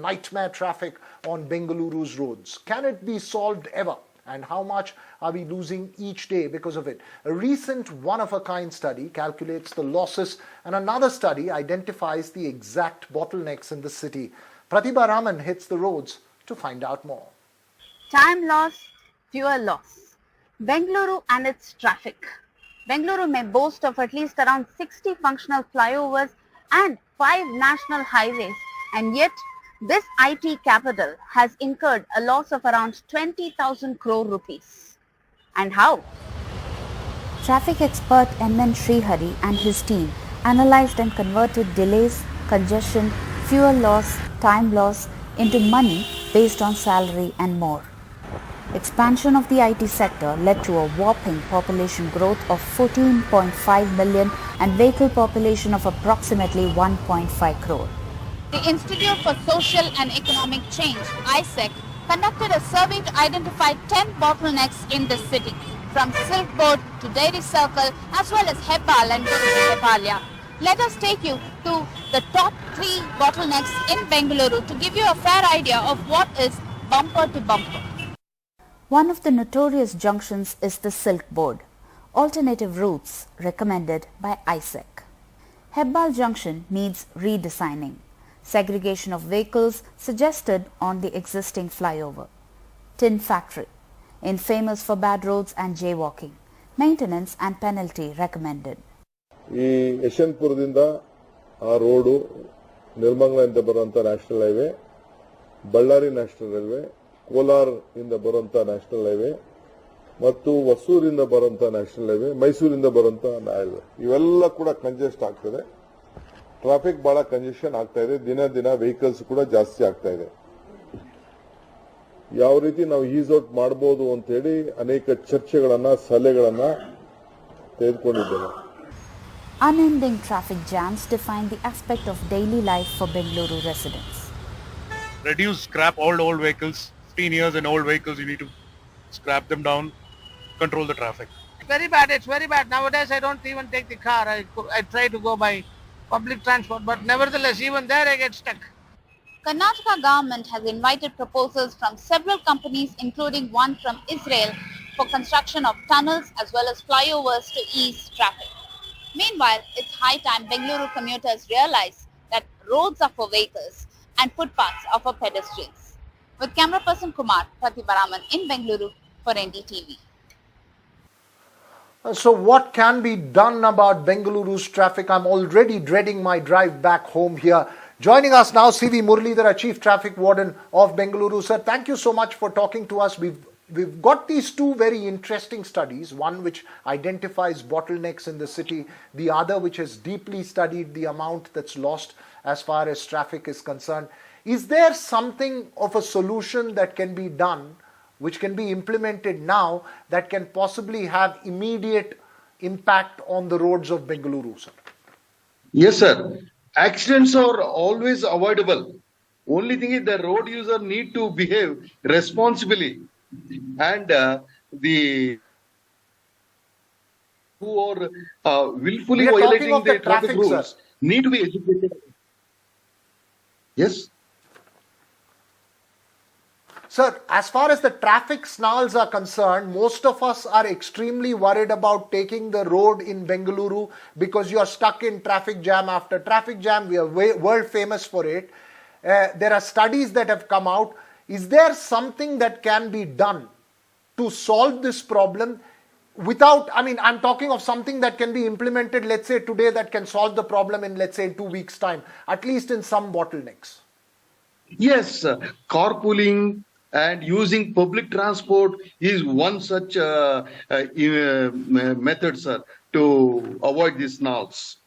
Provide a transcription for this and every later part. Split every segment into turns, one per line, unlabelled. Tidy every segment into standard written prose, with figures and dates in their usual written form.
nightmare traffic on Bengaluru's roads. Can it be solved ever? And how much are we losing each day because of it? A recent one-of-a-kind study calculates the losses, and another study identifies the exact bottlenecks in the city. Pratibha Raman hits the roads to find out more.
Time loss, fuel loss. Bengaluru and its traffic. Bengaluru may boast of at least around 60 functional flyovers and 5 national highways, and yet this IT capital has incurred a loss of around 20,000 crore rupees. And how?
Traffic expert M.N. Srihari and his team analyzed and converted delays, congestion, fuel loss, time loss into money based on salary and more. Expansion of the IT sector led to a whopping population growth of 14.5 million and vehicle population of approximately 1.5 crore.
The Institute for Social and Economic Change, ISEC, conducted a survey to identify 10 bottlenecks in the city, from Silk Board to Dairy Circle, as well as Hebbal and Hebalia. Let us take you to the top 3 bottlenecks in Bengaluru to give you a fair idea of what is bumper to bumper.
One of the notorious junctions is the Silk Board, alternative routes recommended by ISEC. Hebbal Junction needs redesigning. Segregation of vehicles suggested on the existing flyover. Tin Factory, infamous for bad roads and jaywalking. Maintenance and penalty recommended.
ಈ ಯಶವಂತಪುರದಿಂದ ಆ road ನಿರ್ಮಂಗಲದಿಂದ ಬರುವಂತ national highway, Ballari national highway, Kolar ಇಂದ ಬರುವಂತ national highway ಮತ್ತು ಹೊಸೂರಿಂದ ಬರುವಂತ national highway, ಮೈಸೂರಿಂದ ಬರುವಂತ highway ಇವೆಲ್ಲ ಕೂಡ ಕಂಜೆಸ್ಟ್ ಆಗ್ತದೆ. ಟ್ರಾಫಿಕ್ ಬಹಳ ಕಂಜೆಷನ್ ಆಗ್ತಾ ಇದೆ. ದಿನ ದಿನ ವೆಹಿಕಲ್ಸ್ ಕೂಡ ಜಾಸ್ತಿ ಆಗ್ತಾ ಇದೆ. ಯಾವ ರೀತಿ ನಾವು ಈಸ್ ಔಟ್ ಮಾಡಬಹುದು ಅಂತ ಹೇಳಿ ಅನೇಕ ಚರ್ಚೆಗಳನ್ನ ಸಲಹೆಗಳನ್ನ ತೆಗೆದುಕೊಂಡಿದ್ದೇವೆ.
Unending traffic jams define the aspect of daily life for Bengaluru residents.
Reduce, scrap all old vehicles, 15 years and old vehicles, you need to scrap them down, control the traffic.
Very bad, it's very bad. Nowadays I don't even take the car, I try to go by public transport, but nevertheless even there I get stuck.
Karnataka government has invited proposals from several companies, including one from Israel, for construction of tunnels as well as flyovers to ease traffic. Meanwhile, it's high time Bengaluru commuters realize that roads are for vehicles and footpaths are for pedestrians. With camera person Kumar, Pratibha Raman in Bengaluru for NDTV.
So what can be done about Bengaluru's traffic? I'm already dreading my drive back home here. Joining us now, C.V. Muralidhara, Chief Traffic Warden of Bengaluru. Sir, thank you so much for talking to us. We've got these 2 very interesting studies, one which identifies bottlenecks in the city, the other which has deeply studied the amount that's lost as far as traffic is concerned. Is there something of a solution that can be done, which can be implemented now, that can possibly have immediate impact on the roads of Bengaluru, sir?
Yes, sir. Accidents are always avoidable. Only thing is the road user need to behave responsibly, and the who are willfully violating the traffic rules need to be educated. Yes.
Sir, as far as the traffic snarls are concerned, most of us are extremely worried about taking the road in Bengaluru because you are stuck in traffic jam after traffic jam. We are world famous for it. There are studies that have come out. Is there something that can be done to solve this problem without, I'm talking of something that can be implemented, let's say today, that can solve the problem in, let's say, in 2 weeks' time, at least in some bottlenecks?
Yes, carpooling and using public transport is one such method, sir, to avoid these snarls.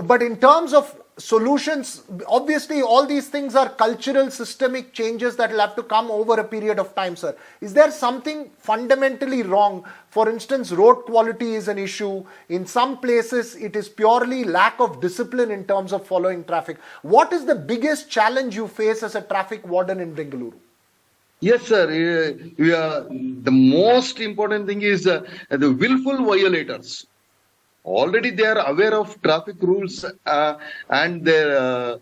But in terms of solutions, obviously all these things are cultural, systemic changes that will have to come over a period of time, sir. Is there something fundamentally wrong? For instance, road quality is an issue. In some places, it is purely lack of discipline in terms of following traffic. What is the biggest challenge you face as a traffic warden in Bengaluru?
Yes, sir. The most important thing is the willful violators. Already they are aware of traffic rules and the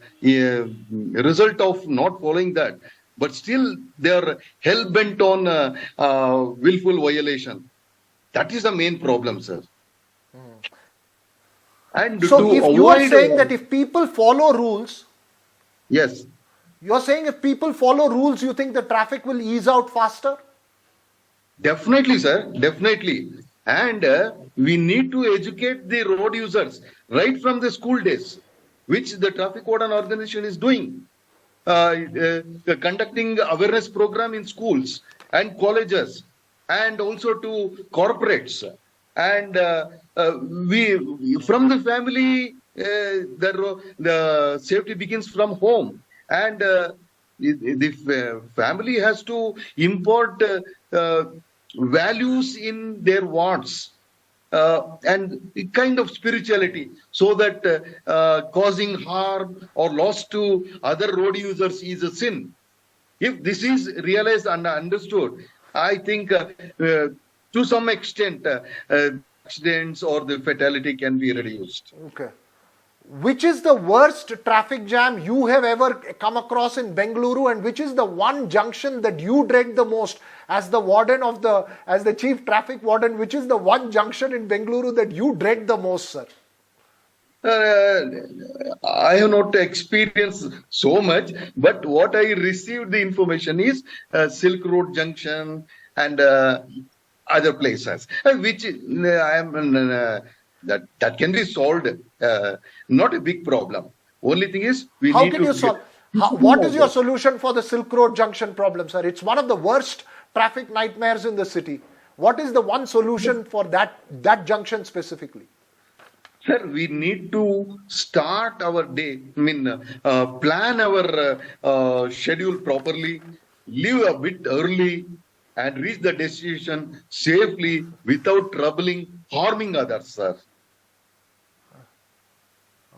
result of not following that. But still they are hell-bent on willful violation. That is the main problem, sir. And
So
to
if you are
avoid,
saying that if people follow rules,
yes,
you're saying if people follow rules, you think the traffic will ease out faster?
definitely, sir, definitely. And we need to educate the road users right from the school days, which the traffic warden organization is doing. Conducting awareness program in schools and colleges and also to corporates. And we from the family, the safety begins from home. And the family has to import values in their wards and kind of spirituality, so that causing harm or loss to other road users is a sin. If this is realized and understood, I think to some extent accidents or the fatality can be reduced.
Okay. Which is the worst traffic jam you have ever come across in Bengaluru, and which is the one junction that you dread the most as the warden of as the chief traffic warden? Which is the one junction in Bengaluru that you dread the most, sir?
I have not experienced so much, but what I received the information is Silk Road Junction and other places, which I am that can be solved. Not a big problem. Only thing is we
How
need
can
to
you solve? What is your solution for the Silk Road Junction problem, sir? It's one of the worst traffic nightmares in the city. What is the one solution for that junction specifically?
Sir, we need to start our day, plan our schedule properly, leave a bit early, and reach the destination safely without harming others, sir.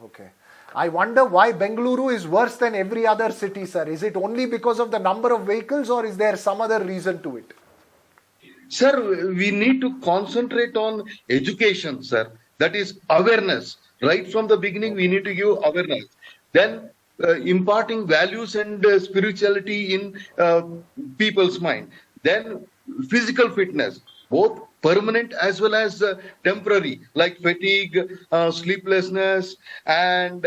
Okay. I wonder why Bengaluru is worse than every other city, sir. Is it only because of the number of vehicles, or is there some other reason to it?
Sir, we need to concentrate on education, sir. That is awareness. Right from the beginning, we need to give awareness. Then imparting values and spirituality in people's mind. Then physical fitness, both permanent as well as temporary, like fatigue, sleeplessness, and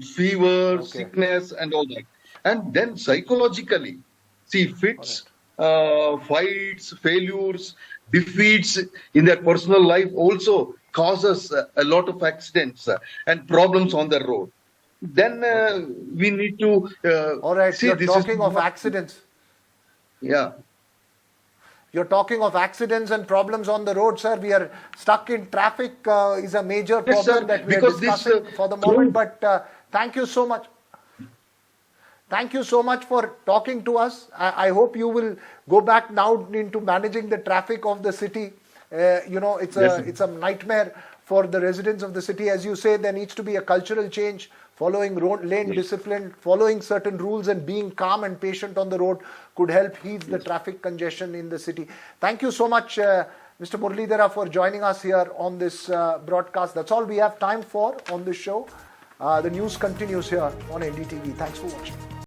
fever, sickness, and all that. And then psychologically, see, fits, fights, failures, defeats in their personal life also causes a lot of accidents and problems on the road. Then we need to
All right,
see,
you're
this
talking
is
of accidents.
Yeah.
You're talking of accidents and problems on the road, sir. We are stuck in traffic is a major problem
Yes, sir,
that we are
because
discussing for the moment. But thank you so much. Thank you so much for talking to us. I hope you will go back now into managing the traffic of the city. It's a nightmare for the residents of the city. As you say, there needs to be a cultural change, following road lane discipline, following certain rules, and being calm and patient on the road could help ease the traffic congestion in the city. Thank you so much, Mr. Muralidhara, for joining us here on this broadcast. That's all we have time for on this show. The news continues here on NDTV. Thanks for watching.